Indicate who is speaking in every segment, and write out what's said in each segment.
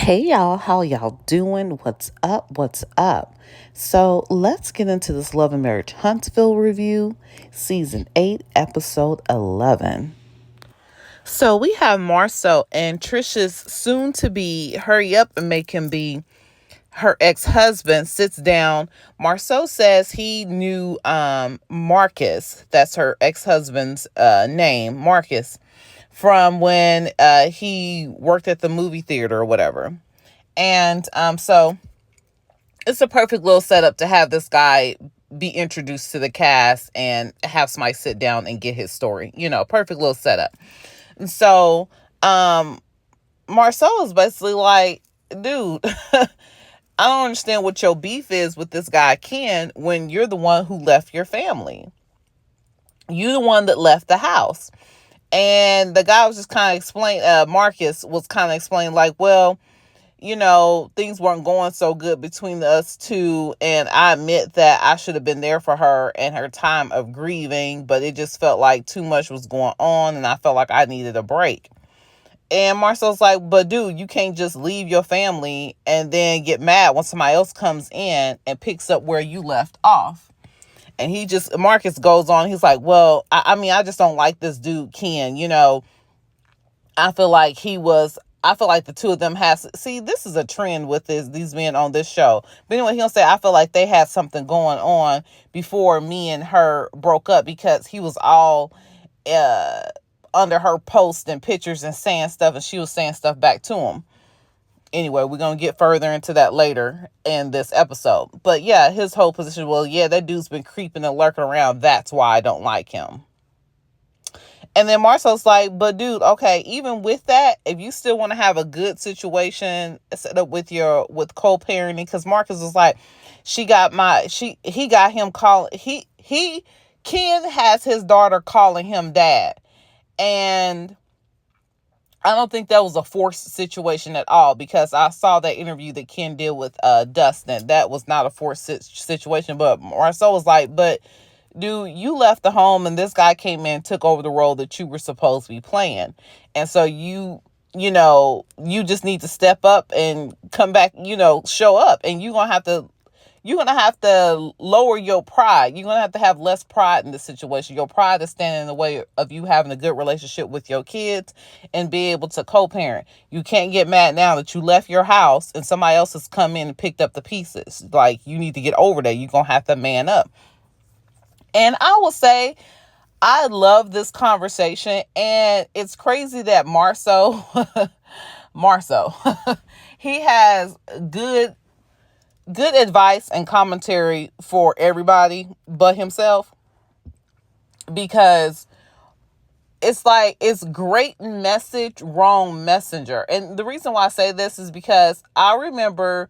Speaker 1: Hey y'all, how y'all doing? What's up? What's up? So let's get into this Love and Marriage Huntsville review, season 8, episode 11. So we have Marsau and Tricia's soon to be hurry up and make him be her ex-husband sits down. Marsau says he knew Marcus, that's her ex-husband's name, Marcus, from when he worked at the movie theater or whatever. And so it's a perfect little setup to have this guy be introduced to the cast and have somebody sit down and get his story. Perfect little setup. And so Marcel is basically like, dude, I don't understand what your beef is with this guy Ken when you're the one who left your family. You're the one that left the house. And the guy was just kind of explaining, Marcus was kind of explaining like, well, things weren't going so good between us two. And I admit that I should have been there for her in her time of grieving, but it just felt like too much was going on and I felt like I needed a break. And Marcel's like, but dude, you can't just leave your family and then get mad when somebody else comes in and picks up where you left off. And Marcus goes on, he's like, well, I mean, I just don't like this dude, Ken, I feel like the two of them see, this is a trend with these men on this show. But anyway, he'll say, I feel like they had something going on before me and her broke up because he was all under her post and pictures and saying stuff and she was saying stuff back to him. Anyway, we're going to get further into that later in this episode. But yeah, his whole position, well, yeah, that dude's been creeping and lurking around. That's why I don't like him. And then Marcel's like, but dude, okay, even with that, if you still want to have a good situation set up with co-parenting, because Marcus was like, Ken has his daughter calling him dad. And I don't think that was a forced situation at all, because I saw that interview that Ken did with Dustin. That was not a forced situation. But Marcel was like, but dude, you left the home and this guy came in and took over the role that you were supposed to be playing. And so you just need to step up and come back, show up. And you're going to have to lower your pride. You're going to have less pride in this situation. Your pride is standing in the way of you having a good relationship with your kids and be able to co-parent. You can't get mad now that you left your house and somebody else has come in and picked up the pieces. Like, you need to get over that. You're going to have to man up. And I will say, I love this conversation. And it's crazy that Marsau, he has good advice and commentary for everybody but himself, because it's like, it's great message, wrong messenger. And the reason why I say this is because I remember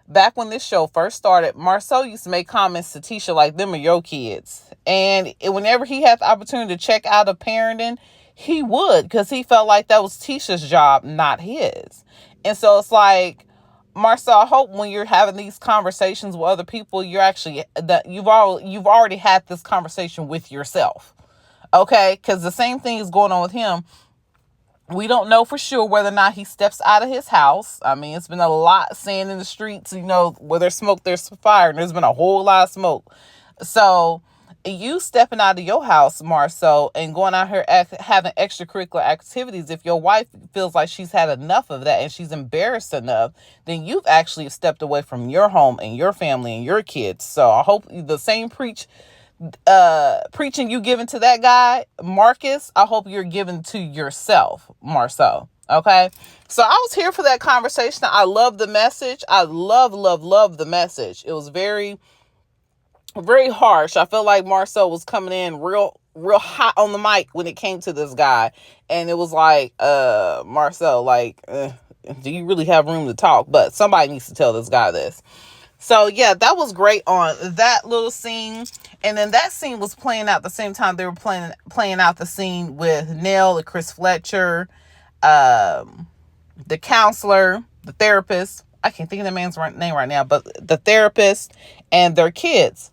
Speaker 1: back when this show first started, Marsau used to make comments to Tricia like, them are your kids. And whenever he had the opportunity to check out of parenting, he would, because he felt like that was Tricia's job, not his. And so it's like, Marsau, I hope when you're having these conversations with other people, you're actually that you've already had this conversation with yourself. Okay? Because the same thing is going on with him. We don't know for sure whether or not he steps out of his house. I mean, it's been a lot saying in the streets, where there's smoke, there's fire, and there's been a whole lot of smoke. So you stepping out of your house, Marsau, and going out here having extracurricular activities, if your wife feels like she's had enough of that and she's embarrassed enough, then you've actually stepped away from your home and your family and your kids. So I hope the same preaching you giving to that guy, Marcus, I hope you're giving to yourself, Marsau. Okay. So I was here for that conversation. I love the message. I love the message. It was very, very harsh. I felt like Marsau was coming in real hot on the mic when it came to this guy. And it was like, Marsau, like, do you really have room to talk? But somebody needs to tell this guy this. So yeah, that was great on that little scene. And then that scene was playing out the same time they were playing out the scene with Nell and Chris Fletcher, the counselor, the therapist. I can't think of the man's name right now, but the therapist and their kids.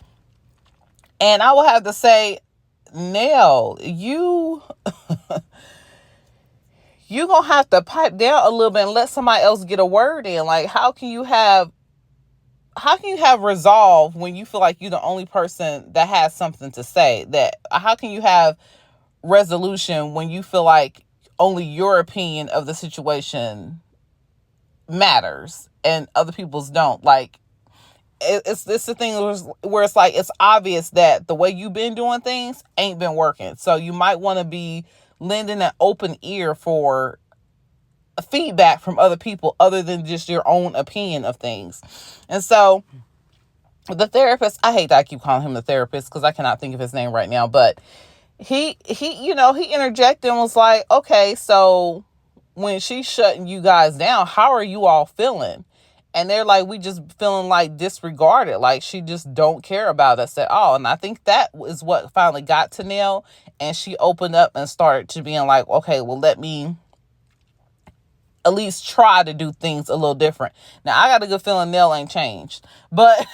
Speaker 1: And I will have to say, Nell, you you're going to have to pipe down a little bit and let somebody else get a word in. Like, how can you have resolve when you feel like you're the only person that has something to say? That how can you have resolution when you feel like only your opinion of the situation matters and other people's don't? Like, it's the thing where it's like, it's obvious that the way you've been doing things ain't been working. So you might want to be lending an open ear for feedback from other people other than just your own opinion of things. And so the therapist, I hate that I keep calling him the therapist because I cannot think of his name right now, but he interjected and was like, okay, so when she's shutting you guys down, how are you all feeling? And they're like, we just feeling like disregarded, like she just don't care about us at all. And I think that is what finally got to Nell, and she opened up and started to being like, okay, well, let me at least try to do things a little different. Now, I got a good feeling Nell ain't changed, but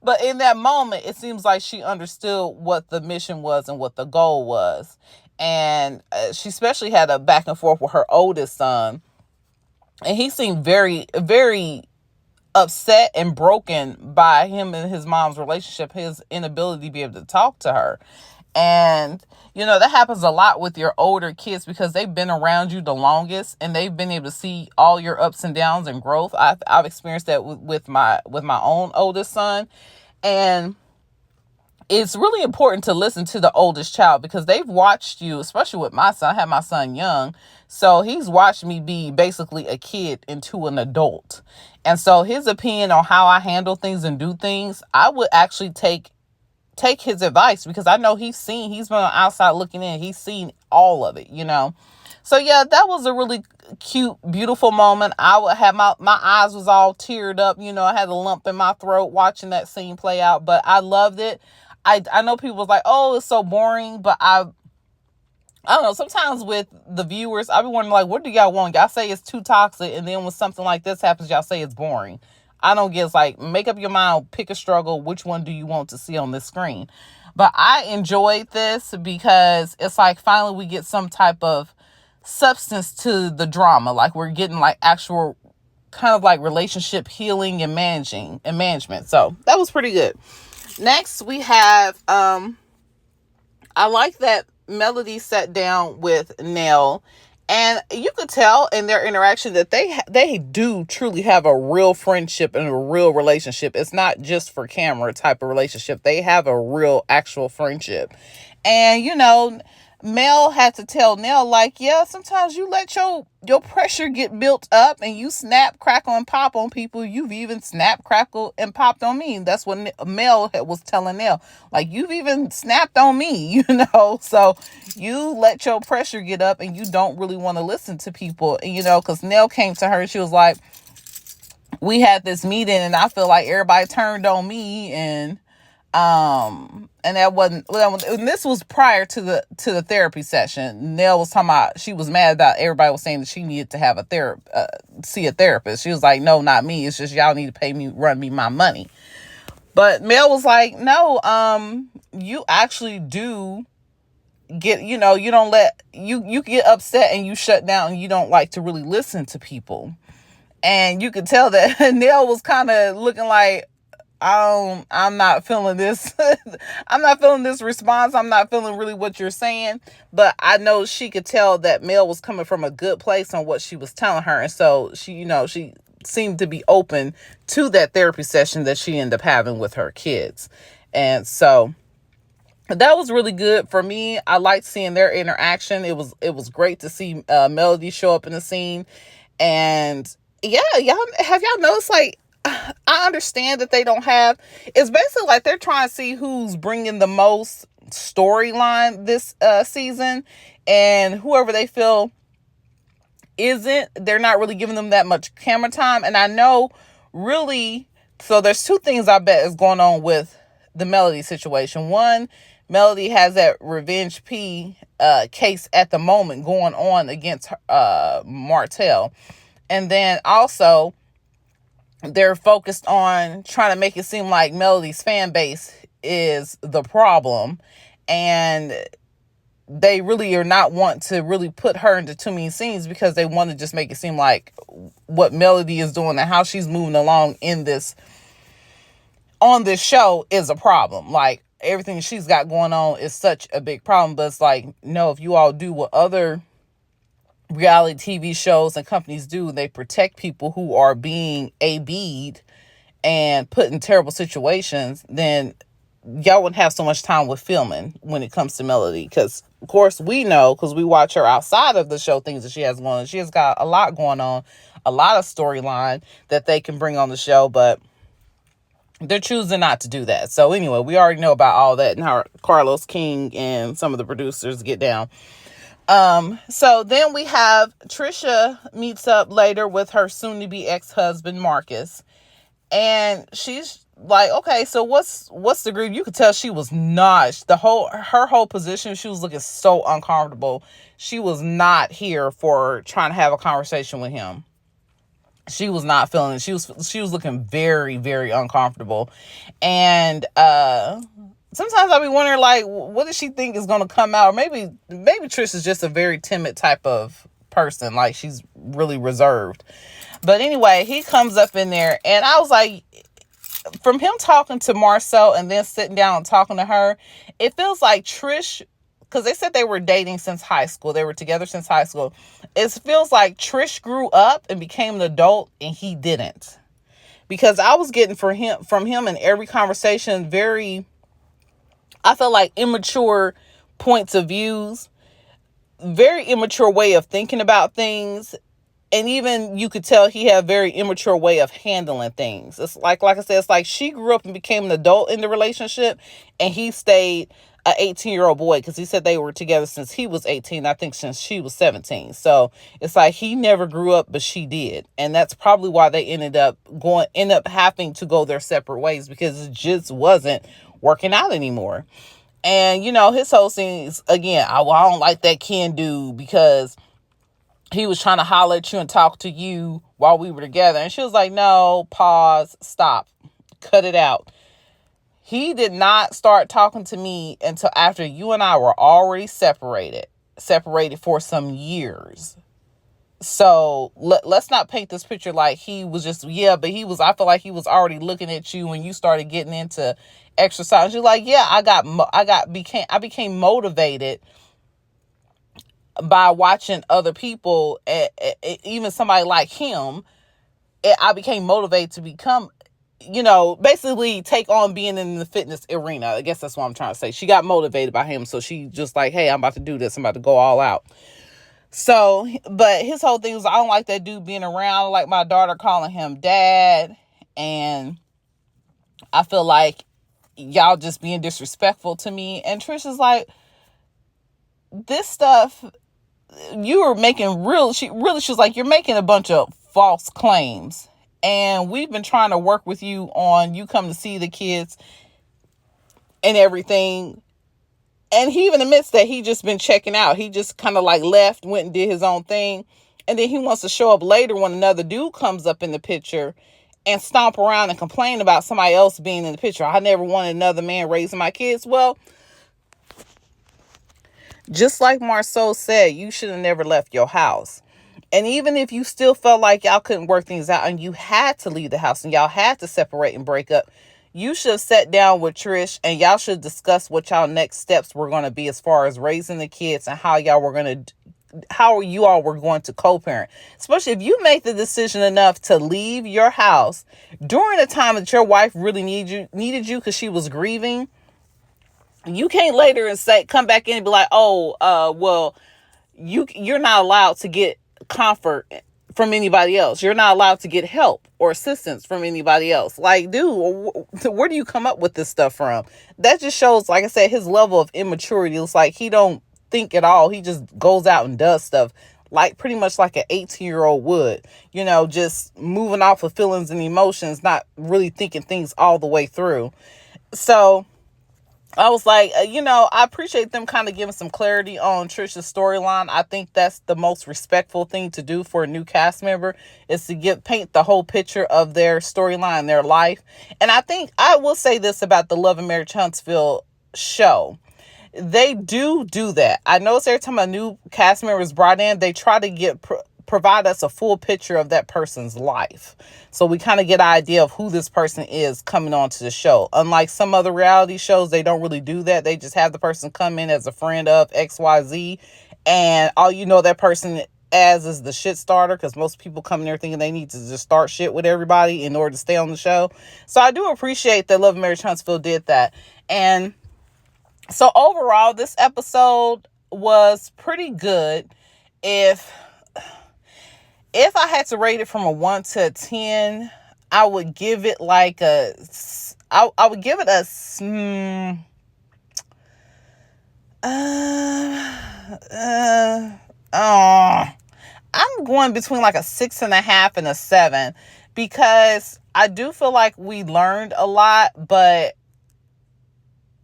Speaker 1: but in that moment, it seems like she understood what the mission was and what the goal was. And she especially had a back and forth with her oldest son. And he seemed very, very upset and broken by him and his mom's relationship, his inability to be able to talk to her. And, that happens a lot with your older kids because they've been around you the longest and they've been able to see all your ups and downs and growth. I've experienced that with my own oldest son. And it's really important to listen to the oldest child because they've watched you, especially with my son. I had my son young. So he's watched me be basically a kid into an adult. And so his opinion on how I handle things and do things, I would actually take his advice because I know he's been on the outside looking in. He's seen all of it, So yeah, that was a really cute, beautiful moment. I would have my eyes was all teared up. I had a lump in my throat watching that scene play out, but I loved it. I know people was like, oh, it's so boring, but I don't know. Sometimes with the viewers, I be wondering, like, what do y'all want? Y'all say it's too toxic, and then when something like this happens, y'all say it's boring. I don't get. It's like, make up your mind, pick a struggle. Which one do you want to see on this screen? But I enjoyed this because it's like finally we get some type of substance to the drama. Like we're getting like actual kind of like relationship healing and management. So that was pretty good. Next, we have, I like that Melody sat down with Nell, and you could tell in their interaction that they do truly have a real friendship and a real relationship. It's not just for camera type of relationship. They have a real actual friendship. And, Mel had to tell Nell, like, yeah, sometimes you let your pressure get built up and you snap, crackle, and pop on people. You've even snapped, crackled, and popped on me. That's what Mel was telling Nell. Like, you've even snapped on me, So you let your pressure get up and you don't really want to listen to people, because Nell came to her and she was like, we had this meeting and I feel like everybody turned on me and that wasn't, and this was prior to the therapy session. Nell was talking about, she was mad about everybody was saying that she needed to have see a therapist. She was like, no, not me. It's just y'all need to run me my money. But Mel was like, no, you actually do get, you don't you get upset and you shut down and you don't like to really listen to people. And you could tell that Nell was kind of looking like, I'm not feeling this. I'm not feeling this response. I'm not feeling really what you're saying. But I know she could tell that Mel was coming from a good place on what she was telling her. And so she, she seemed to be open to that therapy session that she ended up having with her kids. And so that was really good for me. I liked seeing their interaction. It was great to see Melody show up in the scene. And yeah, have y'all noticed, like, I understand that they don't have, it's basically like they're trying to see who's bringing the most storyline this season, and whoever they feel isn't, they're not really giving them that much camera time. And I know really, so there's two things I bet is going on with the Melody situation. One, Melody has that Revenge P case at the moment going on against Martell. And then also they're focused on trying to make it seem like Melody's fan base is the problem. And they really are not want to really put her into too many scenes because they want to just make it seem like what Melody is doing and how she's moving along on this show is a problem. Like, everything she's got going on is such a big problem. But it's like, no, if you all do what other reality TV shows and companies do, they protect people who are being AB'd and put in terrible situations, then y'all wouldn't have so much time with filming when it comes to Melody. Because, of course, we know, because we watch her outside of the show, things that she has going on. She has got a lot going on, a lot of storyline that they can bring on the show, but they're choosing not to do that. So anyway, we already know about all that and how Carlos King and some of the producers get down. So then we have Tricia meets up later with her soon-to-be ex-husband, Marcus. And she's like, okay, so what's the grief? You could tell she was not, her whole position, she was looking so uncomfortable. She was not here for trying to have a conversation with him. She was not feeling it. She was looking very, very uncomfortable. And sometimes I'll be wondering, like, what does she think is going to come out? Or maybe Trish is just a very timid type of person. Like, she's really reserved. But anyway, he comes up in there, and I was like, from him talking to Marsau and then sitting down and talking to her, it feels like Trish, because they said they were dating since high school. They were together since high school. It feels like Trish grew up and became an adult, and he didn't. Because I was getting from him in every conversation, I felt like immature points of views, very immature way of thinking about things. And even you could tell he had a very immature way of handling things. It's like I said, it's like she grew up and became an adult in the relationship, and he stayed an 18-year-old boy, because he said they were together since he was 18, I think since she was 17. So it's like he never grew up, but she did. And that's probably why they ended up having to go their separate ways, because it just wasn't working out anymore. And, his whole thing is, again, I don't like that Ken dude, because he was trying to holler at you and talk to you while we were together. And she was like, no, pause, stop, cut it out. He did not start talking to me until after you and I were already separated for some years. So let's not paint this picture like he was just, but I feel like he was already looking at you when you started getting into exercise. You're like, I became motivated by watching other people, even somebody like him. I became motivated to become, basically take on being in the fitness arena. I guess that's what I'm trying to say. She got motivated by him. So she just like, hey, I'm about to do this. I'm about to go all out. So, but his whole thing was, I don't like that dude being around. Like my daughter calling him dad. And I feel like y'all just being disrespectful to me. And Trish is like, this stuff, you were making she was like, you're making a bunch of false claims, and we've been trying to work with you on you come to see the kids and everything. And he even admits that he just been checking out. He just kind of like left, went and did his own thing, and then he wants to show up later when another dude comes up in the picture and stomp around and complain about somebody else being in the picture. I never wanted another man raising my kids. Well, just like Marsau said, you should have never left your house. And even if you still felt like y'all couldn't work things out and you had to leave the house and y'all had to separate and break up, you should have sat down with Trish and y'all should discuss what y'all next steps were going to be as far as raising the kids and how you all were going to co-parent. Especially if you make the decision enough to leave your house during a time that your wife really needed you because she was grieving. You can't later and come back in and be like, well, you're not allowed to get comfort from anybody else. You're not allowed to get help or assistance from anybody else. Like, dude, where do you come up with this stuff from? That just shows, like I said, his level of immaturity. It's like he don't think at all. He just goes out and does stuff like pretty much like an 18-year-old would, just moving off of feelings and emotions, not really thinking things all the way through. So I was like, I appreciate them kind of giving some clarity on Tricia's storyline. I think that's the most respectful thing to do for a new cast member, is to paint the whole picture of their storyline, their life. And I think I will say this about the Love and Marriage Huntsville show. they do that. I notice every time a new cast member is brought in, they try to provide us a full picture of that person's life. So we kind of get an idea of who this person is coming onto the show. Unlike some other reality shows, they don't really do that. They just have the person come in as a friend of XYZ. And all you know that person as is the shit starter, because most people come in there thinking they need to just start shit with everybody in order to stay on the show. So I do appreciate that Love and Marriage Huntsville did that. And so overall, this episode was pretty good. If I had to rate it from a 1 to a 10, I would give it like I would give it a I'm going between like a 6.5 and a 7, because I do feel like we learned a lot, but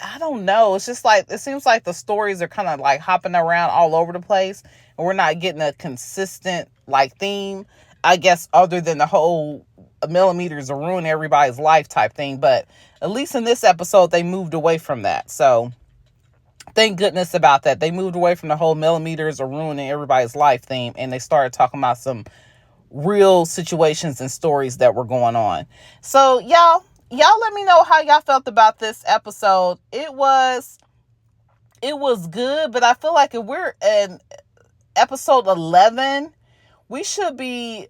Speaker 1: I don't know. It's just like, it seems like the stories are kind of like hopping around all over the place, and we're not getting a consistent like theme, I guess, other than the whole millimeters are ruining everybody's life type thing. But at least in this episode, they moved away from that. So thank goodness about that. They moved away from the whole millimeters are ruining everybody's life theme, and they started talking about some real situations and stories that were going on. So y'all let me know how y'all felt about this episode. It was good, but I feel like if we're in episode 11, we should be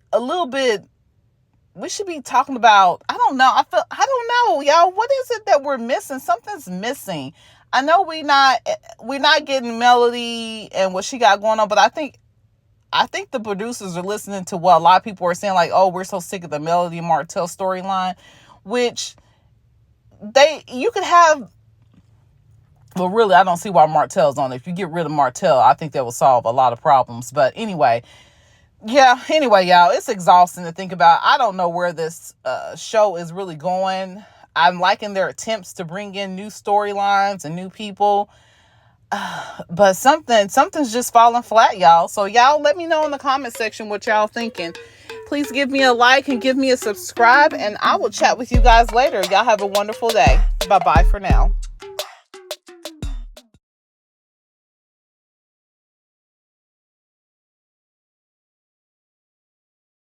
Speaker 1: talking about, I don't know, y'all, what is it that we're missing? Something's missing. I know we're not getting Melody and what she got going on, but I think the producers are listening to what a lot of people are saying, like, oh, we're so sick of the Melody and Martell storyline, which you could have. Well, really, I don't see why Martell's on it. If you get rid of Martell, I think that will solve a lot of problems. But anyway, y'all, it's exhausting to think about. I don't know where this show is really going. I'm liking their attempts to bring in new storylines and new people. But something's just falling flat, y'all. So y'all let me know in the comment section what y'all thinking. Please give me a like and give me a subscribe, and I will chat with you guys later. Y'all have a wonderful day. Bye-bye for now.